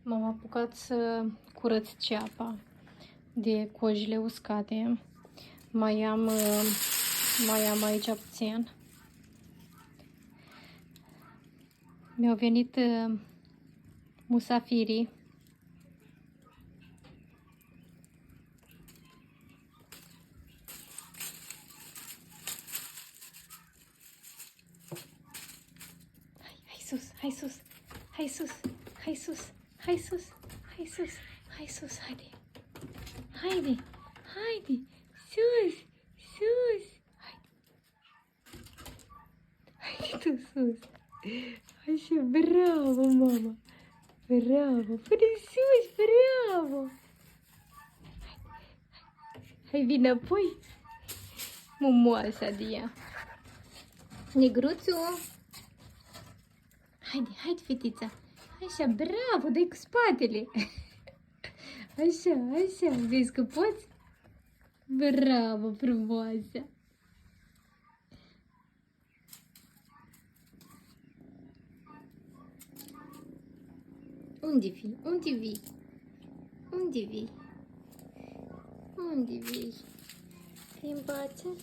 M-am apucat să curăț ceapa de cojile uscate. Mai am aici puțin. Mi-au venit musafirii. Hai sus, hai sus, hai sus, hai sus, hai sus, hai sus, hai sus, haide, haide, haide, sus, sus, haide tu sus, așa, bravo, mama, bravo, pune sus, bravo, hai, vine apoi, mumoasa de ea, negruțu. Haide, haide, fetița. Așa, bravo, dai cu spatele. Așa, așa, vezi că poți? Bravo, frumoasă. Unde vii? Unde vii? Unde vii? Unde vii? Te învață?